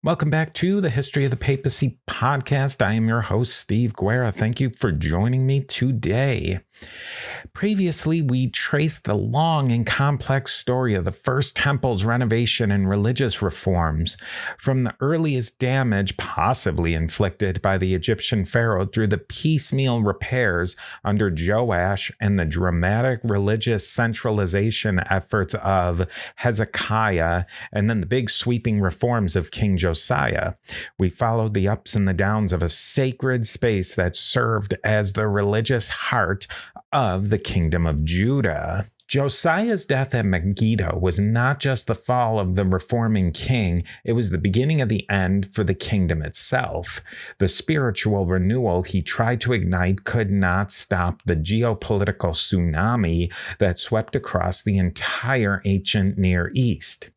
Welcome back to the History of the Papacy podcast. I am your host, Steve Guerra. Thank you for joining me today. Previously, we traced the long and complex story of the First Temple's renovation and religious reforms, from the earliest damage possibly inflicted by the Egyptian pharaoh through the piecemeal repairs under Joash and the dramatic religious centralization efforts of Hezekiah, and then the big sweeping reforms of King Josiah. We followed the ups and the downs of a sacred space that served as the religious heart of the kingdom of Judah. Josiah's death at Megiddo was not just the fall of the reforming king, it was the beginning of the end for the kingdom itself. The spiritual renewal he tried to ignite could not stop the geopolitical tsunami that swept across the entire ancient Near East.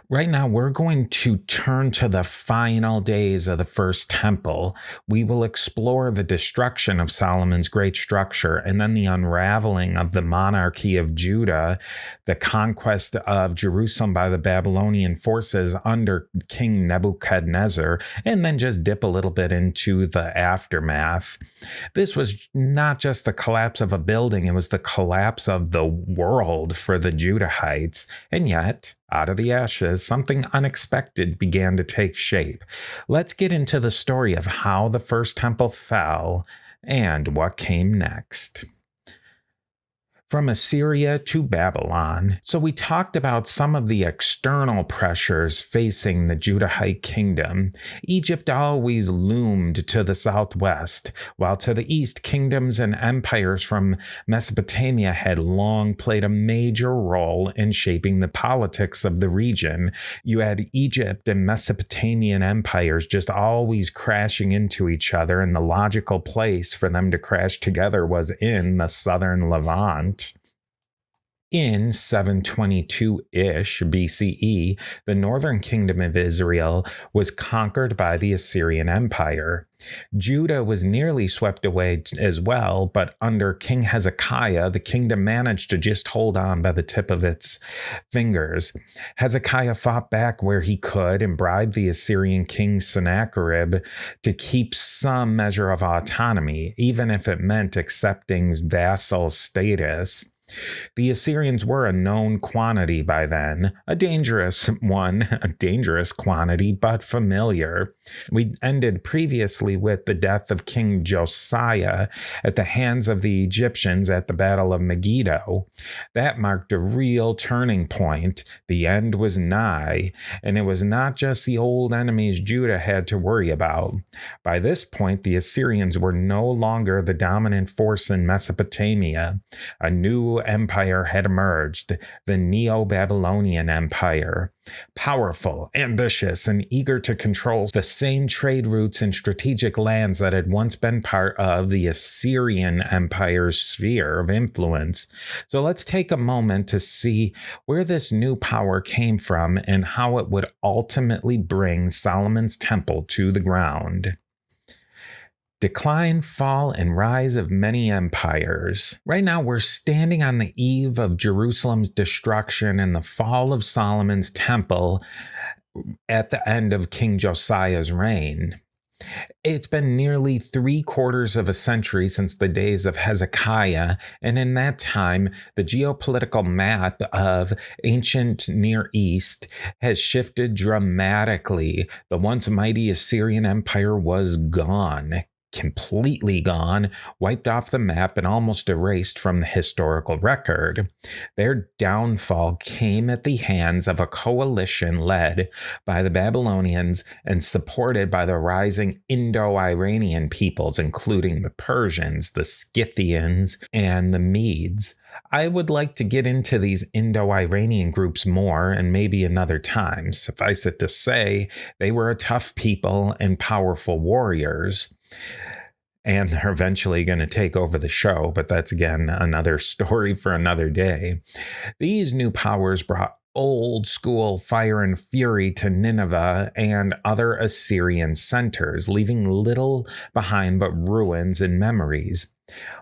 Right now, we're going to turn to the final days of the First Temple. We will explore the destruction of Solomon's great structure and then the unraveling of the monarchy of Judah, the conquest of Jerusalem by the Babylonian forces under King Nebuchadnezzar, and then just dip a little bit into the aftermath. This was not just the collapse of a building, it was the collapse of the world for the Judahites, and yet, out of the ashes, something unexpected began to take shape. Let's get into the story of how the First Temple fell and what came next. From Assyria to Babylon. So we talked about some of the external pressures facing the Judahite kingdom. Egypt always loomed to the southwest, while to the east, kingdoms and empires from Mesopotamia had long played a major role in shaping the politics of the region. You had Egypt and Mesopotamian empires just always crashing into each other, and the logical place for them to crash together was in the southern Levant. In 722-ish BCE, the northern kingdom of Israel was conquered by the Assyrian Empire. Judah was nearly swept away as well, but under King Hezekiah, the kingdom managed to just hold on by the tip of its fingers. Hezekiah fought back where he could and bribed the Assyrian king Sennacherib to keep some measure of autonomy, even if it meant accepting vassal status. The Assyrians were a known quantity by then, a dangerous quantity, but familiar. We ended previously with the death of King Josiah at the hands of the Egyptians at the Battle of Megiddo. That marked a real turning point. The end was nigh, and it was not just the old enemies Judah had to worry about. By this point, the Assyrians were no longer the dominant force in Mesopotamia. A new empire had emerged, the Neo-Babylonian Empire. Powerful, ambitious, and eager to control the same trade routes and strategic lands that had once been part of the Assyrian Empire's sphere of influence. So let's take a moment to see where this new power came from and how it would ultimately bring Solomon's temple to the ground. Decline, fall, and rise of many empires. Right now, we're standing on the eve of Jerusalem's destruction and the fall of Solomon's temple at the end of King Josiah's reign. It's been nearly 3/4 of a century since the days of Hezekiah, and in that time, the geopolitical map of ancient Near East has shifted dramatically. The once mighty Assyrian Empire was gone. Completely gone, wiped off the map, and almost erased from the historical record. Their downfall came at the hands of a coalition led by the Babylonians and supported by the rising Indo-Iranian peoples, including the Persians, the Scythians, and the Medes. I would like to get into these Indo-Iranian groups more and maybe another time. Suffice it to say, they were a tough people and powerful warriors. And they're eventually going to take over the show, but that's again another story for another day. These new powers brought old school fire and fury to Nineveh and other Assyrian centers, leaving little behind but ruins and memories.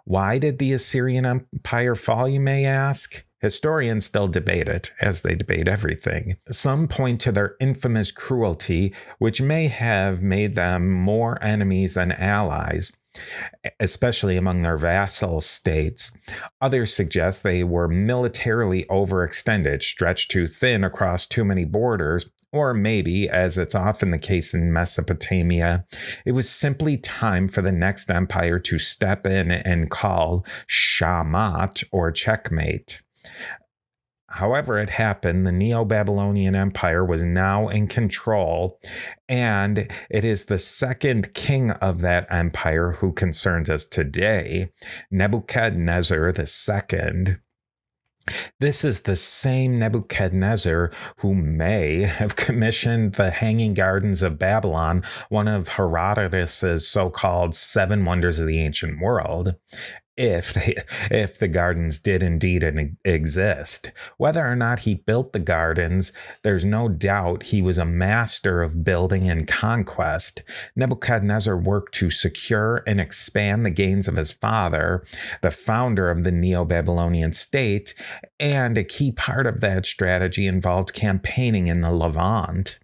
Why did the Assyrian Empire fall, you may ask? Historians still debate it, as they debate everything. Some point to their infamous cruelty, which may have made them more enemies than allies, especially among their vassal states. Others suggest they were militarily overextended, stretched too thin across too many borders, or maybe, as it's often the case in Mesopotamia, it was simply time for the next empire to step in and call shamat, or checkmate. However it happened, the Neo-Babylonian Empire was now in control, and it is the second king of that empire who concerns us today, Nebuchadnezzar II. This is the same Nebuchadnezzar who may have commissioned the Hanging Gardens of Babylon, one of Herodotus's so-called 7 wonders of the ancient world, if the gardens did indeed exist. Whether or not he built the gardens, there's no doubt he was a master of building and conquest. Nebuchadnezzar worked to secure and expand the gains of his father, the founder of the Neo-Babylonian state, and a key part of that strategy involved campaigning in the Levant.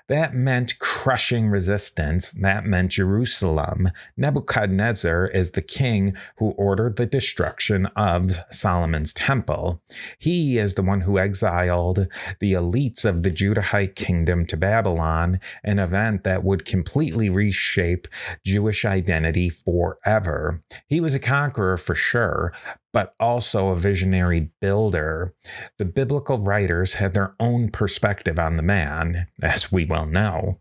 That meant crushing resistance. That meant Jerusalem. Nebuchadnezzar is the king who ordered the destruction of Solomon's temple. He is the one who exiled the elites of the Judahite kingdom to Babylon, an event that would completely reshape Jewish identity forever. He was a conqueror for sure, but also a visionary builder. The biblical writers had their own perspective on the man, as we well know.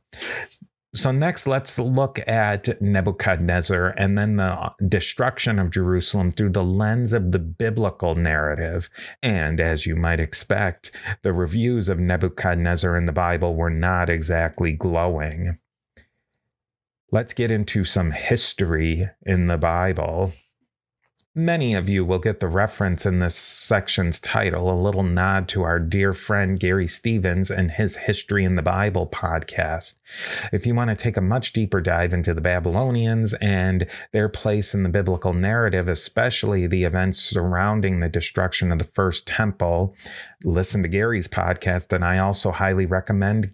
So next, let's look at Nebuchadnezzar and then the destruction of Jerusalem through the lens of the biblical narrative. And as you might expect, the reviews of Nebuchadnezzar in the Bible were not exactly glowing. Let's get into some history in the Bible. Many of you will get the reference in this section's title, a little nod to our dear friend Gary Stevens and his History in the Bible podcast. If you want to take a much deeper dive into the Babylonians and their place in the biblical narrative, especially the events surrounding the destruction of the first temple, listen to Gary's podcast. And I also highly recommend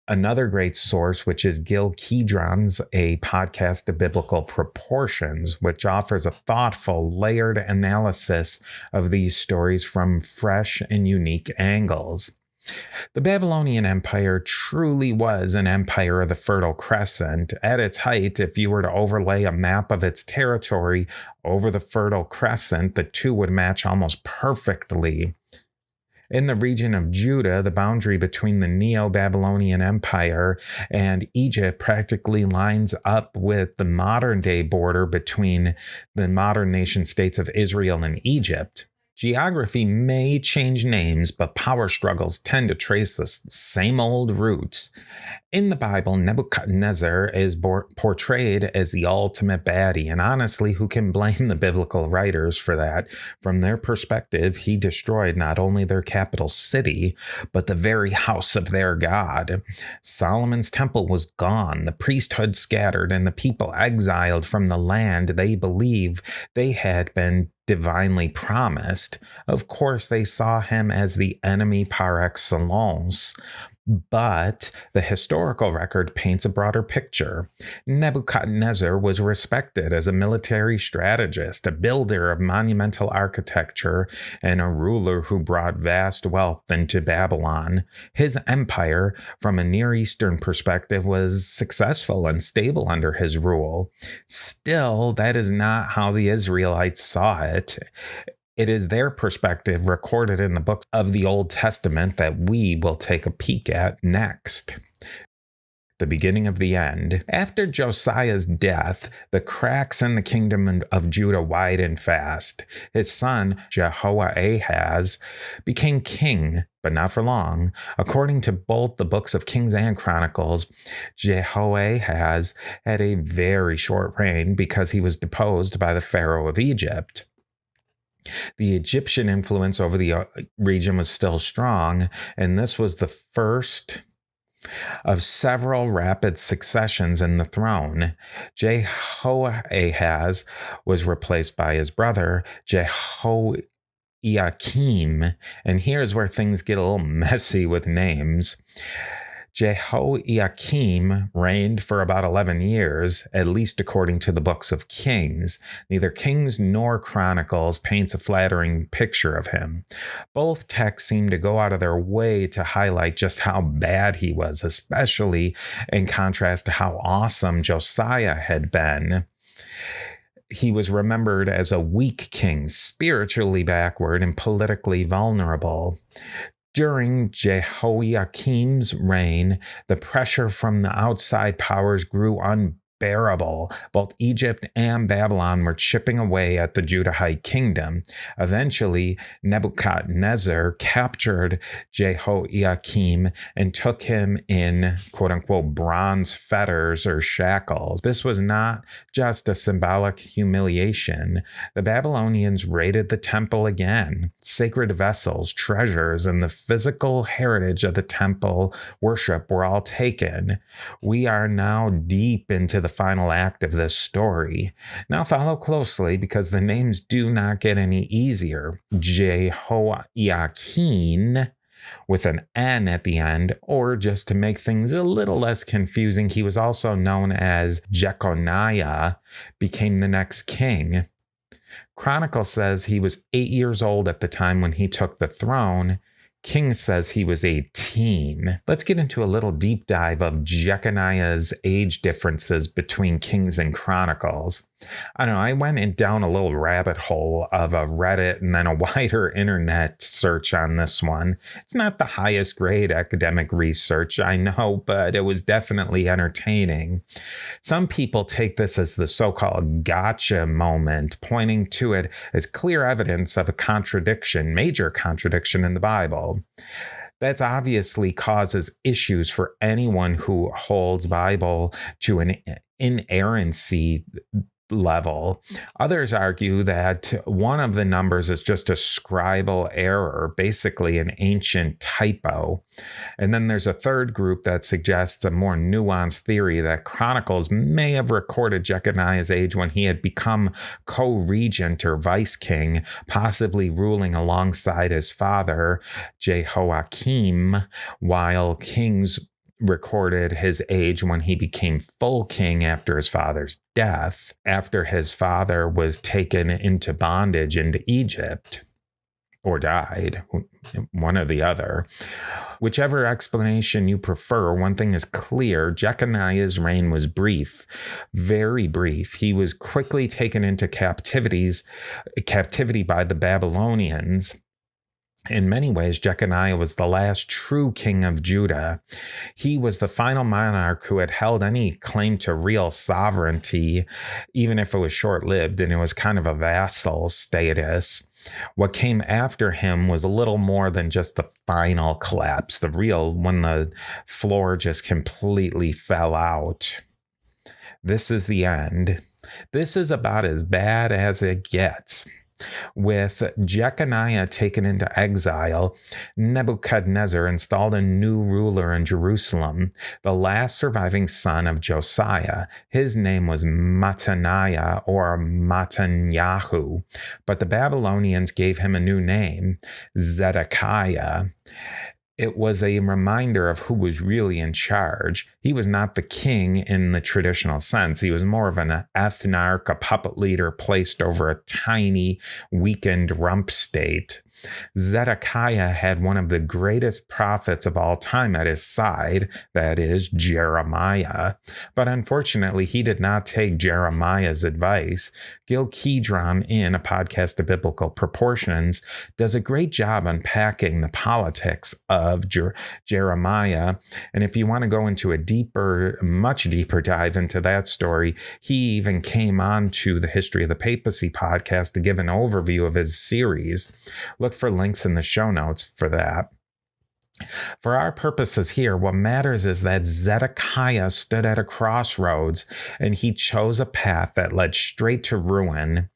another great source, which is Gil Kedron's A Podcast of Biblical Proportions, which offers a thoughtful, layered analysis of these stories from fresh and unique angles. The Babylonian Empire truly was an empire of the Fertile Crescent. At its height, if you were to overlay a map of its territory over the Fertile Crescent, the two would match almost perfectly. In the region of Judah, the boundary between the Neo-Babylonian Empire and Egypt practically lines up with the modern-day border between the modern nation-states of Israel and Egypt. Geography may change names, but power struggles tend to trace the same old roots. In the Bible, Nebuchadnezzar is portrayed as the ultimate baddie, and honestly, who can blame the biblical writers for that? From their perspective, he destroyed not only their capital city, but the very house of their God. Solomon's temple was gone, the priesthood scattered, and the people exiled from the land they believe they had been divinely promised. Of course, they saw him as the enemy par excellence. But the historical record paints a broader picture. Nebuchadnezzar was respected as a military strategist, a builder of monumental architecture, and a ruler who brought vast wealth into Babylon. His empire, from a Near Eastern perspective, was successful and stable under his rule. Still, that is not how the Israelites saw it. It is their perspective recorded in the books of the Old Testament that we will take a peek at next. The beginning of the end. After Josiah's death, the cracks in the kingdom of Judah widened fast. His son, Jehoahaz, became king, but not for long. According to both the books of Kings and Chronicles, Jehoahaz had a very short reign because he was deposed by the Pharaoh of Egypt. The Egyptian influence over the region was still strong, and this was the first of several rapid successions in the throne. Jehoahaz was replaced by his brother Jehoiakim, and here's where things get a little messy with names. Jehoiakim reigned for about 11 years, at least according to the books of Kings. Neither Kings nor Chronicles paints a flattering picture of him. Both texts seem to go out of their way to highlight just how bad he was, especially in contrast to how awesome Josiah had been. He was remembered as a weak king, spiritually backward and politically vulnerable. During Jehoiakim's reign, the pressure from the outside powers grew unbearable. Both Egypt and Babylon were chipping away at the Judahite kingdom. Eventually, Nebuchadnezzar captured Jehoiakim and took him in quote-unquote bronze fetters or shackles. This was not just a symbolic humiliation. The Babylonians raided the temple again. Sacred vessels, treasures, and the physical heritage of the temple worship were all taken. We are now deep into the final act of this story. Now follow closely because the names do not get any easier. Jehoiakim with an N at the end, or just to make things a little less confusing, he was also known as Jeconiah, became the next king. Chronicle says he was 8 years old at the time when he took the throne. King says he was 18. Let's get into a little deep dive of Jeconiah's age differences between Kings and Chronicles. I don't know, I went down a little rabbit hole of a Reddit and then a wider internet search on this one. It's not the highest grade academic research, I know, but it was definitely entertaining. Some people take this as the so-called gotcha moment, pointing to it as clear evidence of a contradiction, major contradiction in the Bible. That obviously causes issues for anyone who holds Bible to an inerrancy level. Others argue that one of the numbers is just a scribal error, basically an ancient typo. And then there's a third group that suggests a more nuanced theory that Chronicles may have recorded Jeconiah's age when he had become co-regent or vice king, possibly ruling alongside his father, Jehoiakim, while Kings recorded his age when he became full king after his father's death, after his father was taken into bondage into Egypt or died, one or the other. Whichever explanation you prefer, one thing is clear: Jeconiah's reign was brief, very brief. He was quickly taken into captivity by the Babylonians. In many ways, Jeconiah was the last true king of Judah. He was the final monarch who had held any claim to real sovereignty, even if it was short-lived, and it was kind of a vassal status. What came after him was a little more than just the final collapse, the real, when the floor just completely fell out. This is the end. This is about as bad as it gets. With Jeconiah taken into exile, Nebuchadnezzar installed a new ruler in Jerusalem, the last surviving son of Josiah. His name was Mattaniah or Mattanyahu, but the Babylonians gave him a new name, Zedekiah. It was a reminder of who was really in charge. He was not the king in the traditional sense. He was more of an ethnarch, a puppet leader placed over a tiny, weakened rump state. Zedekiah had one of the greatest prophets of all time at his side, that is, Jeremiah. But unfortunately, he did not take Jeremiah's advice. Gil Kedron, in A Podcast of Biblical Proportions, does a great job unpacking the politics of Jeremiah. And if you want to go into a much deeper dive into that story, he even came on to the History of the Papacy podcast to give an overview of his series. Look for links in the show notes for that. For our purposes here, what matters is that Zedekiah stood at a crossroads and he chose a path that led straight to ruin.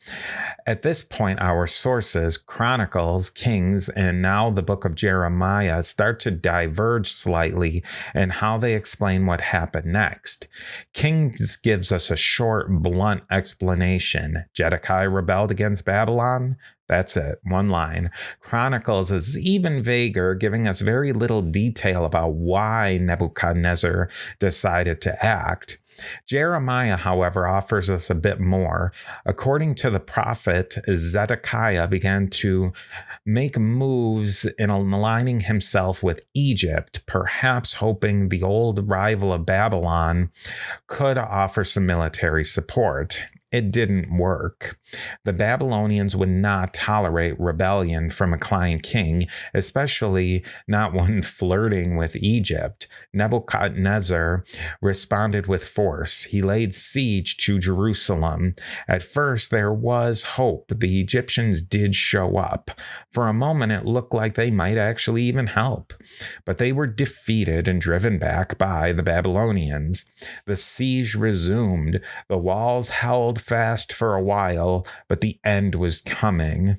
At this point, our sources, Chronicles, Kings, and now the book of Jeremiah, start to diverge slightly in how they explain what happened next. Kings gives us a short, blunt explanation. Zedekiah rebelled against Babylon. That's it. One line. Chronicles is even vaguer, giving us very little detail about why Nebuchadnezzar decided to act. Jeremiah, however, offers us a bit more. According to the prophet, Zedekiah began to make moves in aligning himself with Egypt, perhaps hoping the old rival of Babylon could offer some military support. It didn't work. The Babylonians would not tolerate rebellion from a client king, especially not one flirting with Egypt. Nebuchadnezzar responded with force. He laid siege to Jerusalem. At first, there was hope. The Egyptians did show up. For a moment, it looked like they might actually even help. But they were defeated and driven back by the Babylonians. The siege resumed. The walls held fast for a while, but the end was coming.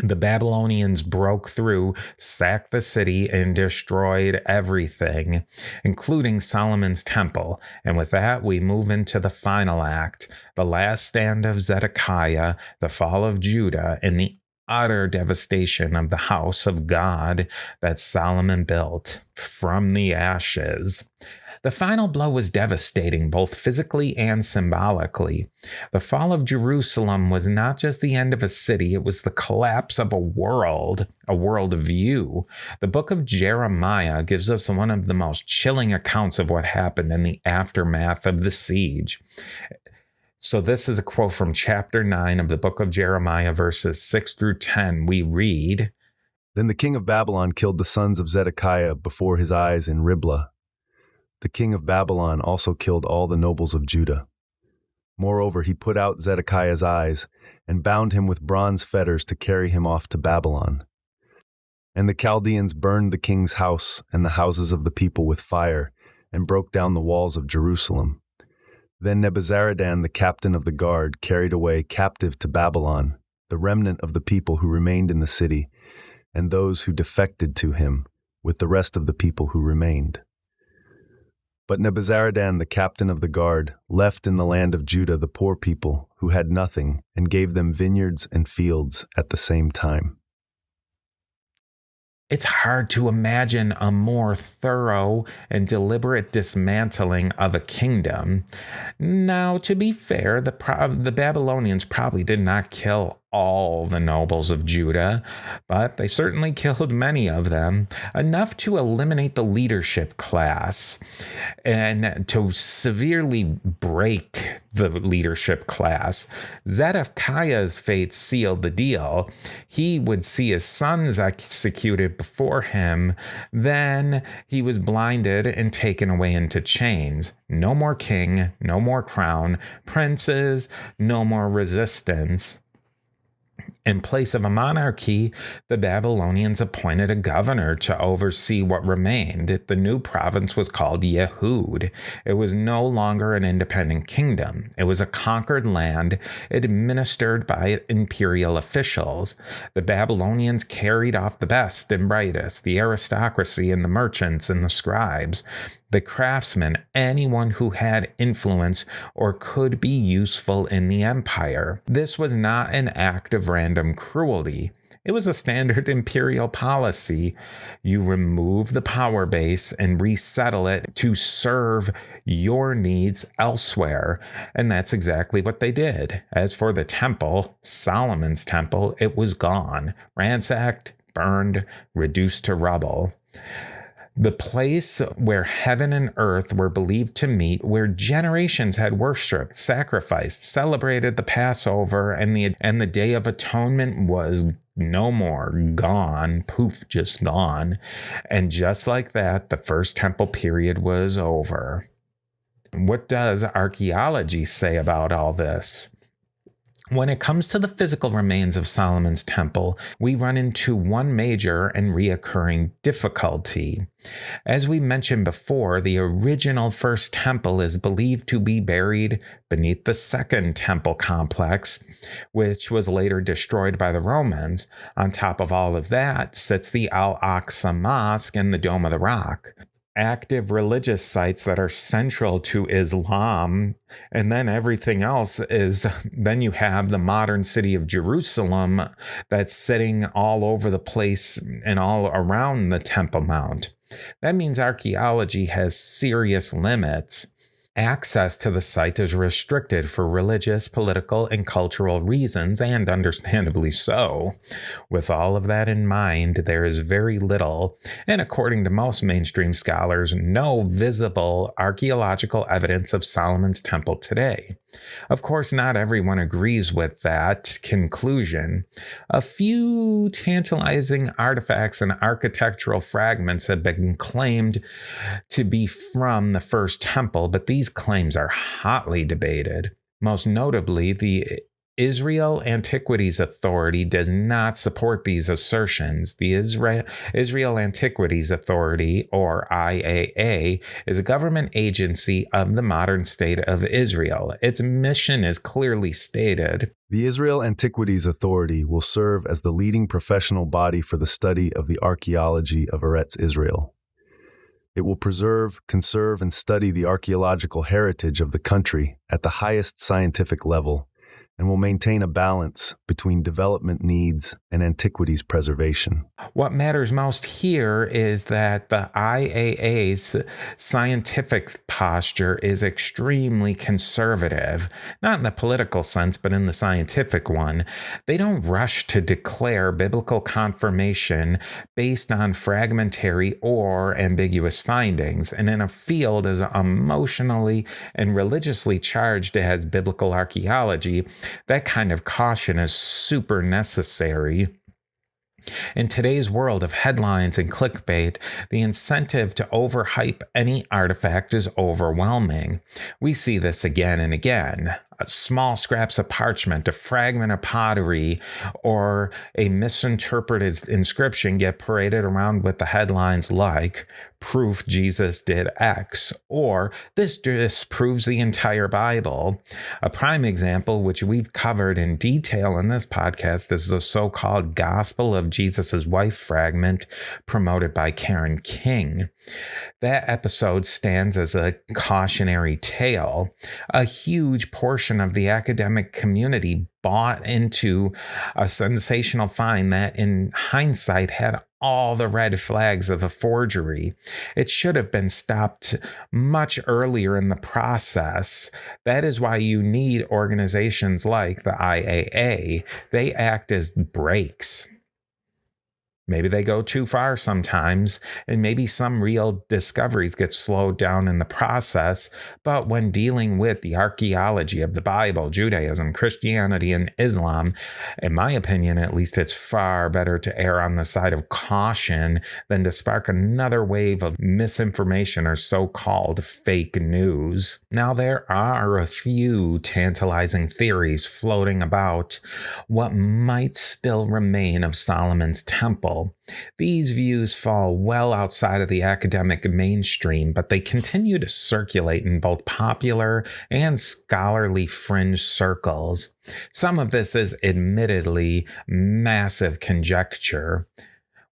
The Babylonians broke through, sacked the city, and destroyed everything, including Solomon's temple. And with that, we move into the final act, the last stand of Zedekiah, the fall of Judah, and the utter devastation of the house of God that Solomon built from the ashes. The final blow was devastating, both physically and symbolically. The fall of Jerusalem was not just the end of a city, it was the collapse of a world view. The book of Jeremiah gives us one of the most chilling accounts of what happened in the aftermath of the siege. So this is a quote from chapter 9 of the book of Jeremiah, verses 6 through 10. We read, Then the king of Babylon killed the sons of Zedekiah before his eyes in Riblah. The king of Babylon also killed all the nobles of Judah. Moreover, he put out Zedekiah's eyes and bound him with bronze fetters to carry him off to Babylon. And the Chaldeans burned the king's house and the houses of the people with fire and broke down the walls of Jerusalem. Then Nebuzaradan, the captain of the guard, carried away captive to Babylon the remnant of the people who remained in the city and those who defected to him with the rest of the people who remained. But Nebuzaradan, the captain of the guard, left in the land of Judah the poor people who had nothing and gave them vineyards and fields at the same time. It's hard to imagine a more thorough and deliberate dismantling of a kingdom. Now, to be fair, the Babylonians probably did not kill all the nobles of Judah, but they certainly killed many of them, enough to eliminate the leadership class and to severely break the leadership class. Zedekiah's fate sealed the deal. He would see his sons executed before him. Then he was blinded and taken away into chains. No more king, no more crown, princes, no more resistance. In place of a monarchy, the Babylonians appointed a governor to oversee what remained. The new province was called Yehud. It was no longer an independent kingdom. It was a conquered land administered by imperial officials. The Babylonians carried off the best and brightest, the aristocracy and the merchants and the scribes, the craftsmen, anyone who had influence or could be useful in the empire. This was not an act of random cruelty. It was a standard imperial policy. You remove the power base and resettle it to serve your needs elsewhere. And that's exactly what they did. As for the temple, Solomon's temple, it was gone, ransacked, burned, reduced to rubble. The place where heaven and earth were believed to meet, where generations had worshipped, sacrificed, celebrated the Passover, and the Day of Atonement was no more, gone, poof, just gone. And just like that, the first temple period was over. What does archaeology say about all this? When it comes to the physical remains of Solomon's temple, we run into one major and reoccurring difficulty. As we mentioned before, the original first temple is believed to be buried beneath the second temple complex, which was later destroyed by the Romans. On top of all of that sits the Al-Aqsa Mosque and the Dome of the Rock. active religious sites that are central to Islam. And then everything else is, then you have the modern city of Jerusalem that's sitting all over the place and all around the Temple Mount. That means archaeology has serious limits. Access to the site is restricted for religious, political, and cultural reasons, and understandably so. With all of that in mind, there is very little, and according to most mainstream scholars, no visible archaeological evidence of Solomon's temple today. Of course, not everyone agrees with that conclusion. A few tantalizing artifacts and architectural fragments have been claimed to be from the first temple, but these claims are hotly debated. Most notably, the Israel Antiquities Authority does not support these assertions. The Israel Antiquities Authority, or IAA, is a government agency of the modern state of Israel. Its mission is clearly stated. The Israel Antiquities Authority will serve as the leading professional body for the study of the archaeology of Eretz Israel. It will preserve, conserve, and study the archaeological heritage of the country at the highest scientific level, and will maintain a balance between development needs and antiquities preservation. What matters most here is that the IAA's scientific posture is extremely conservative, not in the political sense, but in the scientific one. They don't rush to declare biblical confirmation based on fragmentary or ambiguous findings. And in a field as emotionally and religiously charged as biblical archaeology, that kind of caution is super necessary. In today's world of headlines and clickbait, the incentive to overhype any artifact is overwhelming. We see this again and again. Small scraps of parchment, a fragment of pottery, or a misinterpreted inscription get paraded around with the headlines like, "Proof Jesus did X," or "This disproves the entire Bible." A prime example, which we've covered in detail in this podcast, is the so-called Gospel of Jesus' Wife fragment promoted by Karen King. That episode stands as a cautionary tale. A huge portion of the academic community bought into a sensational find that, in hindsight, had all the red flags of a forgery. It should have been stopped much earlier in the process. That is why you need organizations like the IAA. They act as brakes. Maybe they go too far sometimes, and maybe some real discoveries get slowed down in the process. But when dealing with the archaeology of the Bible, Judaism, Christianity, and Islam, in my opinion, at least, it's far better to err on the side of caution than to spark another wave of misinformation or so-called fake news. Now, there are a few tantalizing theories floating about what might still remain of Solomon's temple. These views fall well outside of the academic mainstream, but they continue to circulate in both popular and scholarly fringe circles. Some of this is admittedly massive conjecture.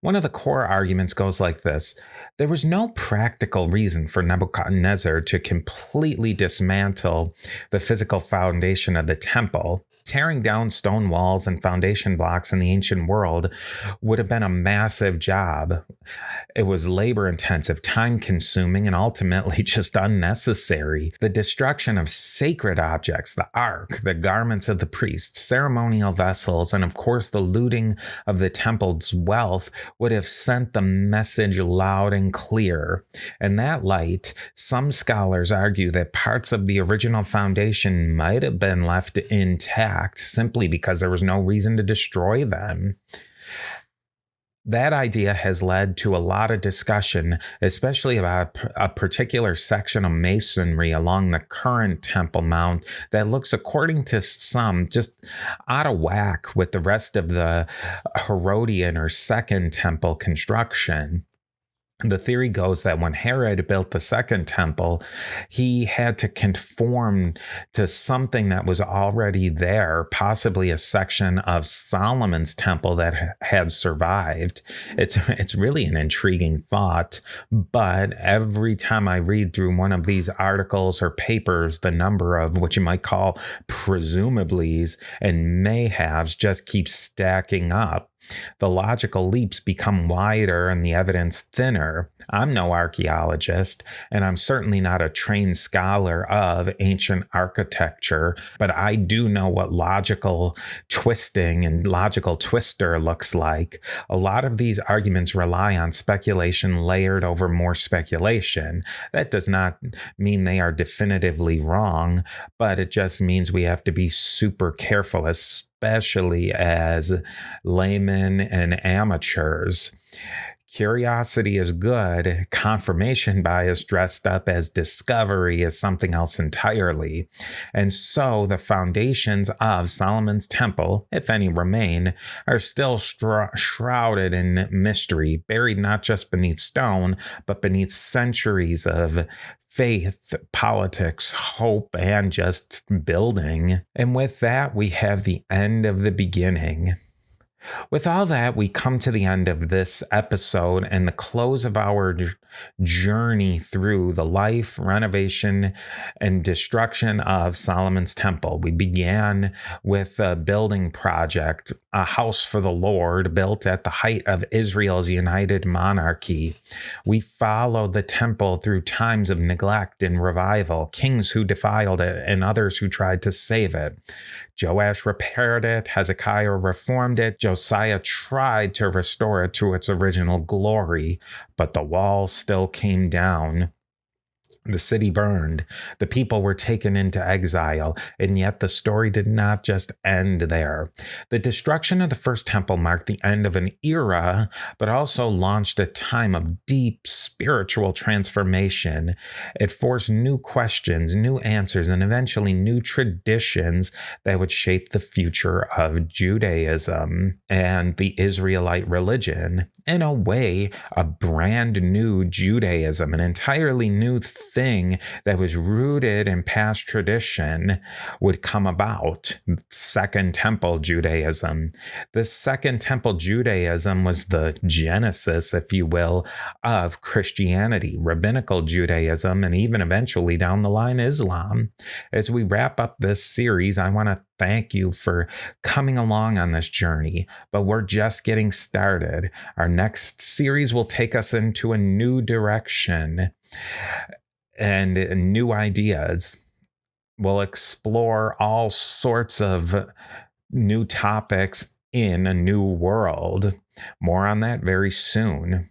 One of the core arguments goes like this: there was no practical reason for Nebuchadnezzar to completely dismantle the physical foundation of the temple. Tearing down stone walls and foundation blocks in the ancient world would have been a massive job. It was labor-intensive, time-consuming, and ultimately just unnecessary. The destruction of sacred objects, the ark, the garments of the priests, ceremonial vessels, and of course the looting of the temple's wealth would have sent the message loud and clear. In that light, some scholars argue that parts of the original foundation might have been left intact simply because there was no reason to destroy them. That idea has led to a lot of discussion, especially about a particular section of masonry along the current Temple Mount that looks, according to some, just out of whack with the rest of the Herodian or Second Temple construction. The theory goes that when Herod built the second temple, he had to conform to something that was already there, possibly a section of Solomon's temple that had survived. It's really an intriguing thought, but every time I read through one of these articles or papers, the number of what you might call presumablys and may-haves just keeps stacking up. The logical leaps become wider and the evidence thinner. I'm no archaeologist, and I'm certainly not a trained scholar of ancient architecture, but I do know what logical twisting and logical twister looks like. A lot of these arguments rely on speculation layered over more speculation. That does not mean they are definitively wrong, but it just means we have to be super careful, especially as laymen and amateurs. Curiosity is good. Confirmation bias dressed up as discovery is something else entirely. And so the foundations of Solomon's temple, if any remain, are still shrouded in mystery, buried not just beneath stone, but beneath centuries of faith, politics, hope, and just building. And with that, we have the end of the beginning. With all that, we come to the end of this episode and the close of our journey through the life, renovation, and destruction of Solomon's temple. We began with a building project, a house for the Lord, built at the height of Israel's united monarchy. We followed the temple through times of neglect and revival, kings who defiled it and others who tried to save it. Joash repaired it, Hezekiah reformed it, Josiah tried to restore it to its original glory, but the wall still came down. The city burned, the people were taken into exile, and yet the story did not just end there. The destruction of the first temple marked the end of an era, but also launched a time of deep spiritual transformation. It forced new questions, new answers, and eventually new traditions that would shape the future of Judaism and the Israelite religion. In a way, a brand new Judaism, an entirely new thing that was rooted in past tradition would come about. Second Temple Judaism. The Second Temple Judaism was the genesis, if you will, of Christianity, rabbinical Judaism, and even eventually down the line, Islam. As we wrap up this series, I want to thank you for coming along on this journey, but we're just getting started. Our next series will take us into a new direction and new ideas. We'll explore all sorts of new topics in a new world. More on that very soon.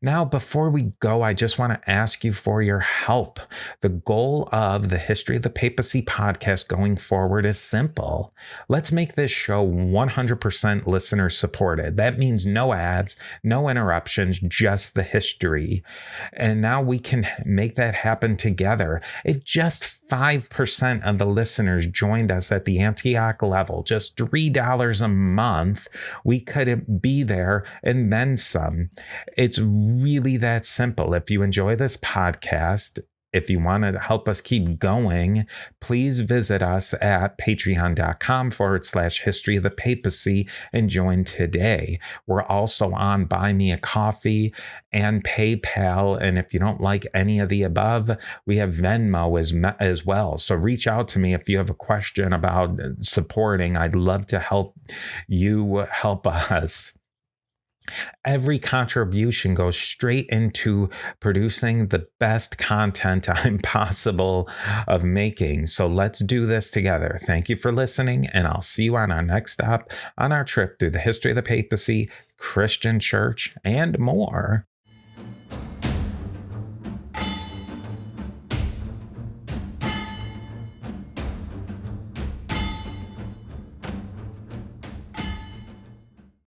Now, before we go, I just want to ask you for your help. The goal of the History of the Papacy podcast going forward is simple. Let's make this show 100% listener supported. That means no ads, no interruptions, just the history. And now we can make that happen together. If just 5% of the listeners joined us at the Antioch level, just $3 a month, we could be there and then some. It's really that simple. If you enjoy this podcast, if you want to help us keep going, please visit us at patreon.com/history of the papacy and join today. We're also on Buy Me a Coffee and PayPal. And if you don't like any of the above, we have Venmo as well. So reach out to me if you have a question about supporting. I'd love to help you help us. Every contribution goes straight into producing the best content I'm possible of making. So let's do this together. Thank you for listening, and I'll see you on our next stop on our trip through the history of the papacy, Christian church, and more.